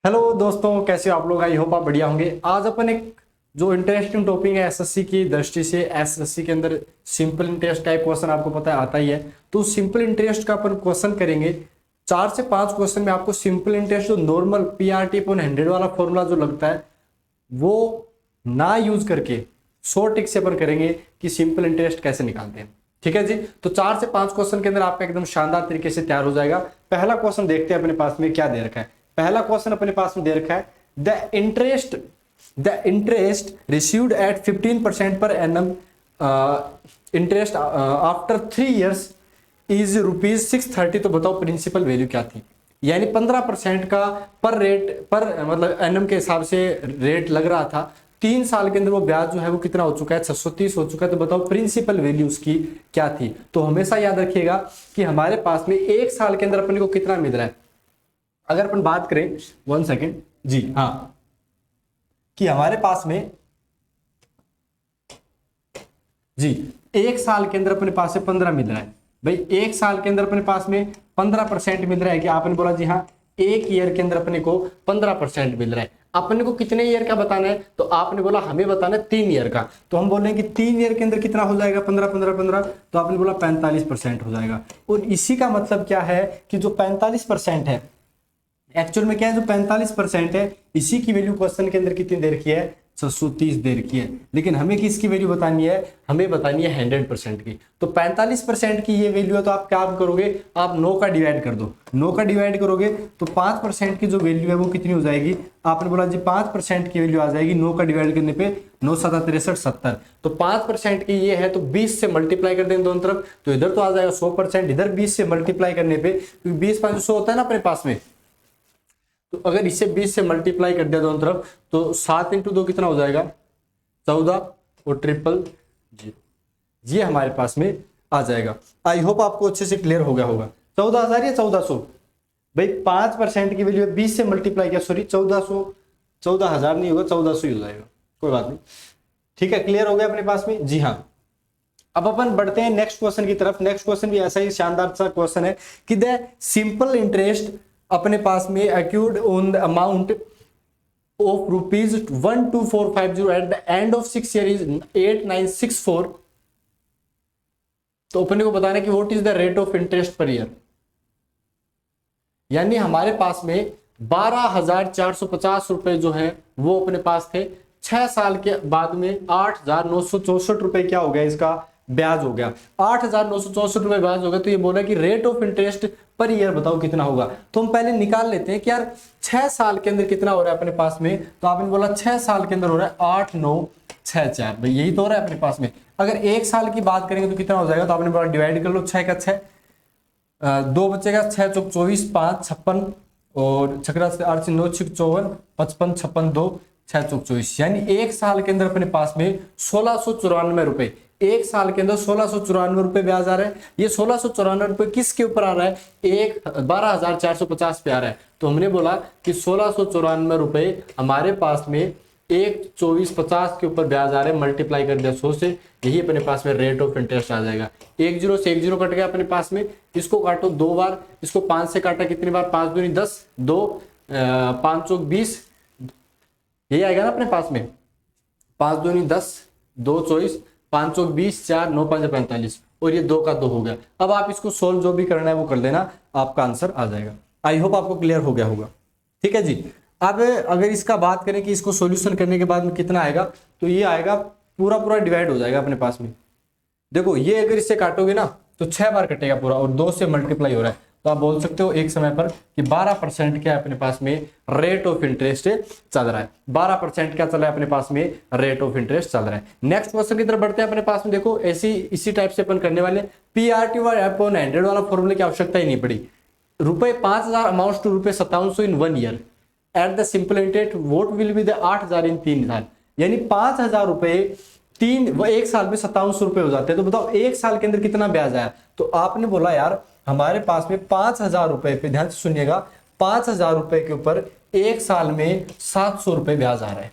Hello दोस्तों, कैसे हो आप लोग। आई होप आप बढ़िया होंगे। आज अपन एक जो इंटरेस्टिंग टॉपिक है एसएससी की दृष्टि से, एसएससी के अंदर सिंपल इंटरेस्ट टाइप क्वेश्चन आपको पता है आता ही है। तो सिंपल इंटरेस्ट का अपन क्वेश्चन करेंगे। 4 से 5 क्वेश्चन में आपको सिंपल इंटरेस्ट जो नॉर्मल PRT/100 वाला फॉर्मूला जो लगता है वो ना यूज करके शॉर्ट ट्रिक से अपन करेंगे कि सिंपल इंटरेस्ट कैसे निकालते हैं। ठीक है जी। तो 4 से 5 क्वेश्चन के अंदर आपका एकदम शानदार तरीके से तैयार हो जाएगा। पहला क्वेश्चन देखते हैं अपने पास में क्या दे रखा है। पहला क्वेश्चन अपने पास में दे रखा है the interest received at 15% per annum interest after 3 years is ₹630। तो बताओ प्रिंसिपल वैल्यू क्या थी। यानी 15% का पर मतलब एनम के हिसाब से रेट लग रहा था। 3 साल के अंदर वो ब्याज जो है वो कितना हो चुका है, 630 हो चुका है। तो बताओ प्रिंसिपल वैल्यू उसकी क्या थी। तो हमेशा याद रखिएगा कि हमारे पास में 1 साल के अंदर अपने को कितना मिल रहा है। अगर अपन बात करें 1 सेकेंड जी, हाँ, कि हमारे पास में जी 1 साल के अंदर अपने पास में 15 मिल रहा है। भाई 1 साल के अंदर अपने पास में 15% मिल रहा है कि आपने बोला जी हाँ, 1 ईयर के अंदर अपने को 15% मिल रहा है। अपने को कितने ईयर का बताना है, तो आपने बोला हमें बताना है 3 ईयर का। तो हम बोल रहे हैं कि 3 ईयर के अंदर कितना हो जाएगा, 15 तो आपने बोला 45% हो जाएगा। और इसी का मतलब क्या है कि जो 45% है एक्चुअल में क्या है, जो 45% है इसी की वैल्यू क्वेश्चन के अंदर कितनी दे रखी है, 630 दे रखी है। लेकिन हमें किसकी वैल्यू बतानी है, हमें बतानी है 100% की। तो 45% की ये वैल्यू है, तो आप क्या करोगे, आप 9 का डिवाइड कर दो। 9 का डिवाइड करोगे तो 5% की जो वैल्यू है वो कितनी हो जाएगी। आपने बोला जी 5% की वैल्यू आ जाएगी 9 का डिवाइड करने पे, 9 7 63 70। तो 5% की ये है तो 20 से मल्टीप्लाई कर देंगे दोनों तरफ, तो इधर तो आ जाएगा 100%, इधर 20 से मल्टीप्लाई करने पे, 20 5 100 होता है ना अपने पास में। तो अगर इसे 20 से मल्टीप्लाई कर दिया दोनों तरफ तो 7 × 2 कितना हो जाएगा, 14 और ट्रिपल जी, ये हमारे पास में आ जाएगा। आई होप आपको अच्छे से क्लियर हो गया होगा। 14,000 या 1400, भाई 5% की वैल्यू 20 से मल्टीप्लाई किया, सॉरी 1400, 14,000 नहीं होगा, 1400 ही हो जाएगा, कोई बात नहीं। ठीक है, क्लियर हो गया अपने पास में जी हाँ। अब अपन बढ़ते हैं नेक्स्ट क्वेश्चन की तरफ। नेक्स्ट क्वेश्चन भी ऐसा ही शानदार सा क्वेश्चन है कि द सिंपल इंटरेस्ट अपने पास में accrued on the amount of ₹12450 at the end of 6 year is 8964। तो अपने को बताना है कि what is the rate of interest per year. यानी हमारे पास में 12,450 रुपए जो है वो अपने पास थे। 6 साल के बाद में 8,964 रुपए क्या हो गया, इसका ब्याज हो गया। 8,964 रुपए ब्याज हो गया। तो ये बोला कि rate of interest per year बताओ कितना होगा। तो हम पहले निकाल लेते हैं कि यार 6 साल के अंदर कितना हो रहा है अपने पास में। तो आपने बोला 6 साल के अंदर हो रहा है 8,964, भाई यही तो हो रहा है अपने पास में। अगर 1 साल की बात करेंगे तो कितना हो जाएगा, तो आपने बोला डिवाइड कर लो 6 का 6, 2 बचेगा, 6 चौक 24, 5 56 और छकरा से 8 से 9 6 54, 55 56 2 6 चौक 24। यानी 1 साल के अंदर अपने पास में 1694 रुपए, 1 साल के अंदर 1694 रुपए ब्याज आ रहा है। ये 1694 रुपए किसके ऊपर आ रहा है, 12,450 पे आ रहा है। तो हमने बोला कि 1694 रुपए हमारे पास में 1,2450 के ऊपर ब्याज आ रहे हैं, मल्टीप्लाई कर दिया 100 से, यही अपने पास में रेट ऑफ इंटरेस्ट आ जाएगा। 1 0 से 1 0 कट गया अपने पास में, इसको काटो 2 बार, इसको 5 से काटा कितनी बार, 5 दूनी 10, 2 5 चौक 20, यही आएगा ना अपने पास में, 5 दूनी 10, 2 24, 5 चौक 20, 4 9 5 45 और ये 2 का 2 हो गया। अब आप इसको सोल्व जो भी करना है वो कर देना, आपका आंसर आ जाएगा। आई होप आपको क्लियर हो गया होगा। ठीक है जी। अब अगर इसका बात करें कि इसको सॉल्यूशन करने के बाद में कितना आएगा, तो ये आएगा पूरा पूरा डिवाइड हो जाएगा अपने पास में। देखो ये अगर इससे काटोगे ना तो 6 बार कटेगा पूरा और 2 से मल्टीप्लाई हो रहा है। तो आप बोल सकते हो एक समय पर कि 12% क्या अपने पास में रेट ऑफ इंटरेस्ट चल रहा है। 12% क्या चल रहा है अपने पास में, रेट ऑफ इंटरेस्ट चल रहा है। नेक्स्ट क्वेश्चन की तरफ बढ़ते हैं अपने पास में। देखो ऐसी इसी टाइप से अपन करने वाले। PRT/100 वाला फॉर्मूले की आवश्यकता ही नहीं पड़ी। ₹5,000 amounts to ₹5700 in 1 year at the simple interest what will be the 8,000 in 3 साल। यानी 5,000 रुपए 1 साल में 5700 रुपए हो जाते हैं। तो बताओ 1 साल के अंदर कितना ब्याज आया। तो आपने बोला यार हमारे पास में 5,000 रुपए पे, ध्यान से सुनिएगा, 5,000 रुपए के ऊपर 1 साल में 700 रुपए ब्याज आ रहा है।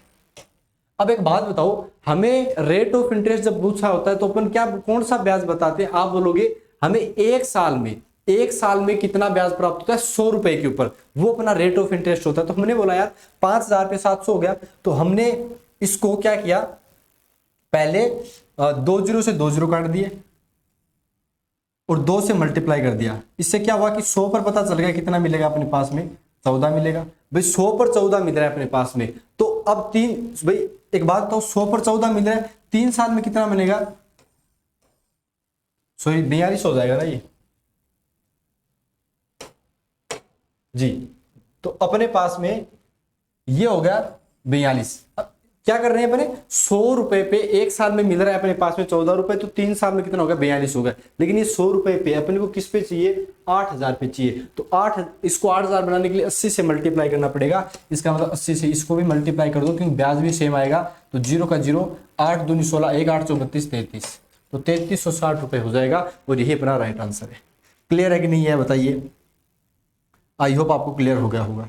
अब एक बात बताओ, हमें रेट ऑफ इंटरेस्ट जब पूछा होता है तो अपन क्या कौन सा ब्याज बताते हैं। आप बोलोगे हमें 1 साल में एक साल में कितना ब्याज प्राप्त होता है 100 रुपए के ऊपर, वो अपना रेट ऑफ इंटरेस्ट होता है। तो हमने बोला यार 5,000 पे 700 हो गया, तो हमने इसको क्या किया, पहले 2 जीरो से 2 जीरो काट दिए और 2 से मल्टीप्लाई कर दिया। इससे क्या हुआ कि 100 पर पता चल गया कितना मिलेगा अपने पास में, 14 मिलेगा। भाई 100 पर 14 मिल रहा है अपने पास में, तो अब भाई एक बात बताओ, 100 पर 14 मिल रहा है, 3 साल में कितना मिलेगा, सॉरी 42 हो जाएगा ना ये जी। तो अपने पास में ये हो गया 42। अब क्या कर रहे हैं अपने, 100 रुपए पे एक साल में मिल रहा है अपने पास में 14 रुपए, तो 3 साल में कितना होगा 42 होगा। लेकिन ये 100 रुपए पे अपने को किस पे चाहिए, 8,000 पे चाहिए। तो इसको 8,000 बनाने के लिए 80 से मल्टीप्लाई करना पड़ेगा। इसका मतलब 80 से इसको भी मल्टीप्लाई कर दो, क्योंकि ब्याज भी सेम आएगा। तो 0 का 0, 8 दूनी 16, 1 8 34 33, तो 3360 रुपए हो जाएगा। और यही अपना राइट आंसर है। क्लियर है कि नहीं है बताइए, आई होप आपको क्लियर हो गया होगा।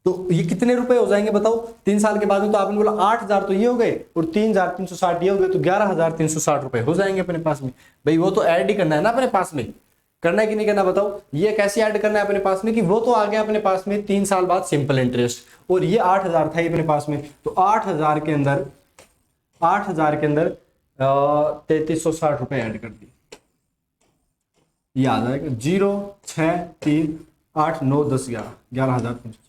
तो ये कितने रुपए हो जाएंगे बताओ 3 साल के बाद में, तो आपने बोला 8,000 तो ये हो गए और 3,360 ये हो गए, तो 11,360 रुपए हो जाएंगे अपने पास में। भाई वो तो ऐड ही करना है ना अपने पास में, करना है कि नहीं करना बताओ। ये कैसे ऐड करना है अपने पास में, कि वो तो आ गया अपने पास में 3 साल बाद सिंपल इंटरेस्ट, और ये 8,000 था ये अपने पास में। तो 8,000 के अंदर 3360 रुपए ऐड कर दिए, ये आ जाएगा 0 6 3 8 9 10 11 11,360।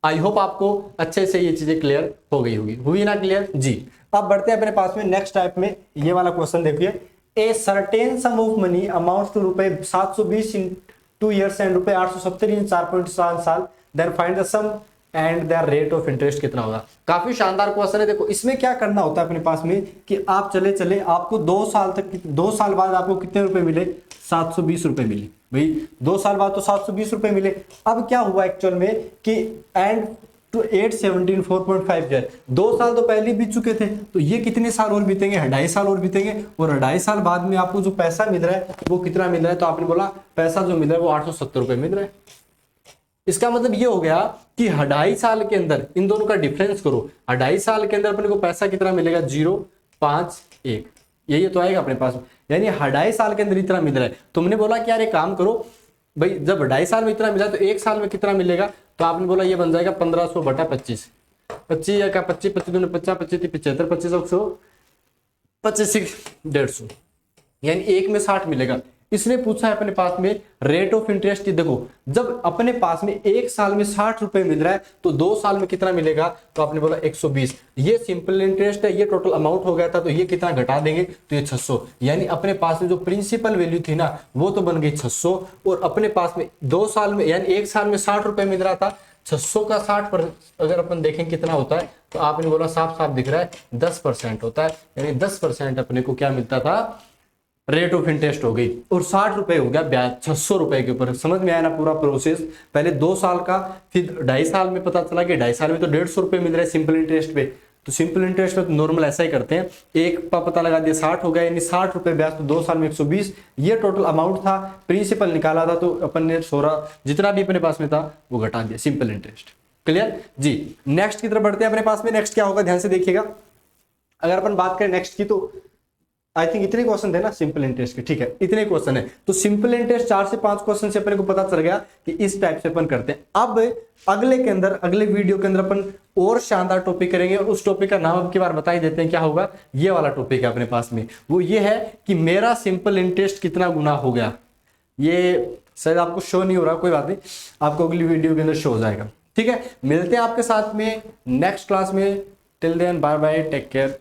आई होप आपको अच्छे से ये चीजें क्लियर हो गई होगी, हुई ना क्लियर जी। अब बढ़ते हैं अपने पास में नेक्स्ट टाइप में। ये वाला क्वेश्चन देखिए, a certain sum of money amount to रुपए 720 इन 2 years एंड रुपए 870 इन 4.7 साल, then find the sum and their rate of interest कितना होगा। काफी शानदार क्वेश्चन है। देखो इसमें क्या करना होता है अपने पास में, कि आप चले चले आपको 2 साल तक, 2 साल बाद आपको कितने रुपए मिले, 720 रुपए मिले। भाई 2 साल बाद तो 720 रुपए मिले। अब क्या हुआ एक्चुअल में कि एंड टू 817 4.5 ईयर, 2 साल तो पहले बीत चुके थे, तो ये कितने साल और बीतेंगे, 2.5 साल और बीतेंगे। और 2.5 साल बाद में आपको जो पैसा मिल रहा है वो कितना मिल रहा है, तो आपने बोला पैसा जो मिल रहा है वो 870 रुपए मिल रहा है। इसका मतलब ये हो गया कि 2.5 साल के अंदर इन दोनों का डिफरेंस करो, 2.5 साल के अंदर अपने को पैसा कितना मिलेगा, 051, यही तो आएगा अपने पास। यानी 2.5 साल के अंदर इतना मिल रहा है। तुमने बोला कि यार एक काम करो भाई, जब 2.5 साल में इतना मिला तो 1 साल में कितना मिलेगा, तो आपने बोला ये बन जाएगा 1500 बटा 25, 25 का 25 25 दूनी 50 25 75 25 100 25 150, यानी 1 में 60 मिलेगा। इसने पूछा है अपने पास में रेट ऑफ इंटरेस्ट की। देखो जब अपने पास में 1 साल में 60 रुपए मिल रहा है तो 2 साल में कितना मिलेगा, तो आपने बोला 120। ये सिंपल इंटरेस्ट है, ये टोटल अमाउंट हो गया था, तो ये कितना घटा देंगे, तो ये 600। यानी अपने पास में जो प्रिंसिपल वैल्यू थी ना वो तो बन गई 600, और अपने पास में 2 साल में यानी 1 साल में 60 रुपए मिल रहा था, 600 का 60 पर अगर अपन देखें कितना होता है, तो आपने बोला साफ साफ दिख रहा है 10% होता है। यानी 10% अपने को क्या मिलता था, रेट ऑफ इंटरेस्ट हो गई, और 60 रुपए हो गया ब्याज 600 रुपए के ऊपर। समझ में आया ना पूरा प्रोसेस। पहले 2 साल का, फिर 2.5 साल में पता चला कि 2.5 साल में तो 150 रुपए मिल रहा है सिंपल इंटरेस्ट पे। तो सिंपल इंटरेस्ट में तो नॉर्मल ऐसा ही करते हैं, एक का पता लगा दिया 60 हो गया, यानी 60 रुपए ब्याज, तो 2 साल में 120। ये टोटल अमाउंट था, प्रिंसिपल निकाला था, तो अपन ने जितना भी अपने पास में था वो घटा दिया, सिंपल इंटरेस्ट। क्लियर जी। नेक्स्ट की तरफ बढ़ते हैं अपने पास में। नेक्स्ट क्या होगा ध्यान से देखिएगा। अगर अपन बात करें नेक्स्ट की, तो आई थिंक इतने क्वेश्चन थे ना सिंपल इंटरेस्ट के, ठीक है इतने क्वेश्चन है। तो सिंपल इंटरेस्ट 4 से 5 क्वेश्चन से अपने को पता चल गया कि इस टाइप से अपन करते हैं। अब अगले वीडियो के अंदर अपन और शानदार टॉपिक करेंगे, और उस टॉपिक का नाम अब की बार बता ही देते हैं क्या होगा। ये वाला टॉपिक है अपने पास में, वो ये है कि मेरा सिंपल इंटरेस्ट कितना गुना हो गया। ये शायद आपको शो नहीं हो रहा, कोई बात नहीं, आपको अगली वीडियो के अंदर शो हो जाएगा। ठीक है, मिलते हैं आपके साथ में नेक्स्ट क्लास में। Till then bye bye, take care.